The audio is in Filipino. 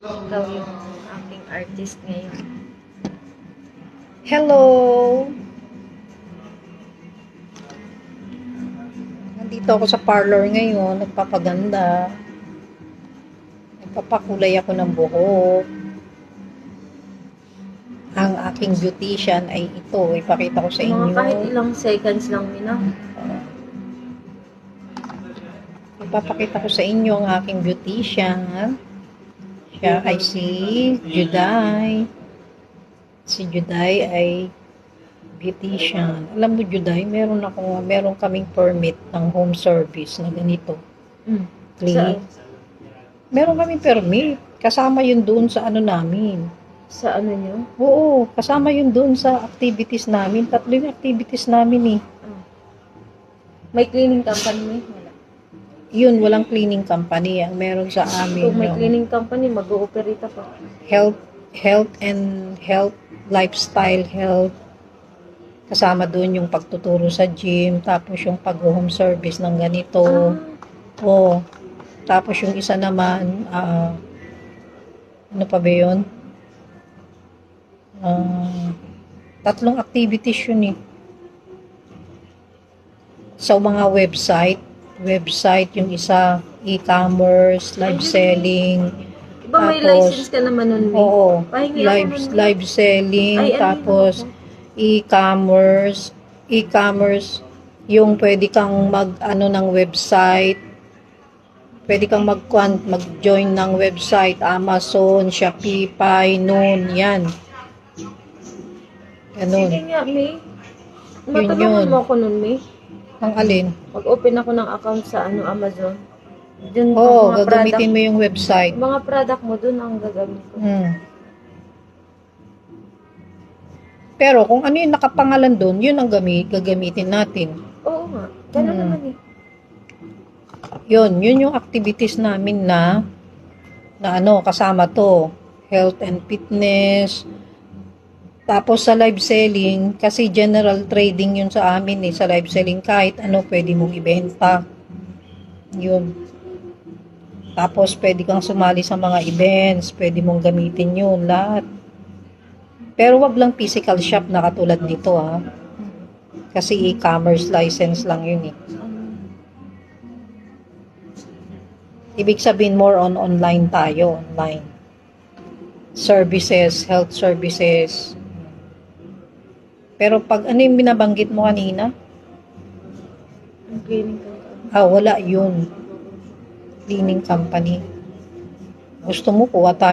Ikaw yung aking artist ngayon. Hello! Nandito ako sa parlor ngayon, nagpapaganda. Nagpapakulay ako ng buhok. Ang aking beautician ay ito. Ipakita ko sa inyo. Mga kahit ilang seconds lang, Mina. Ipapakita ko sa inyo ang aking beautician. Siya ay si Juday. Si Juday ay beautician. Alam mo, Juday, meron kaming permit ng home service na ganito. Clean. Meron kaming permit. Kasama yun doon sa ano namin. Sa ano nyo? Oo, kasama yun doon sa activities namin. 3 yung activities namin eh. May cleaning company, wala. Yun, walang cleaning company. Ang meron sa amin Kung may yung cleaning company, mag-ooperate ako. health, lifestyle health. Kasama doon yung pagtuturo sa gym, tapos yung pag-home service ng ganito. Oh. Tapos yung isa naman, ano pa ba yun? 3 activities yun eh. Sa mga website yung isa, e-commerce, live selling. Iba may license ka naman nun, May? Oo, Pahingi ako nun, May. live selling, Ay, ano tapos e-commerce, yung pwede kang mag-ano ng website, pwede kang mag-join ng website, Amazon, Shopify, noon, yan. Ganun. Sige nga, May. Yun. Matulungan mo ako nun, May. Ang alin? Mag-open ako ng account sa Amazon. Dun, Oo, ang mga gagamitin product, mo yung website. mga product mo dun ang gagamit ko. Pero kung ano yung nakapangalan doon, yun ang gagamitin natin. Oo nga. Gano'n naman eh. Yun yung activities namin na kasama to. Health and fitness. Tapos sa live selling, kasi general trading yun sa amin eh. Sa live selling, kahit ano pwede mong ibenta. Yun. Tapos pwede kang sumali sa mga events, pwede mong gamitin yun, lahat. Pero wag lang physical shop na katulad nito ha. Kasi e-commerce license lang yun eh. Ibig sabihin more on online tayo, online. Services, health services. Pero pag ano yung binabanggit mo kanina? Ang cleaning company. Wala yun. Cleaning company. Gusto mo kuha tayo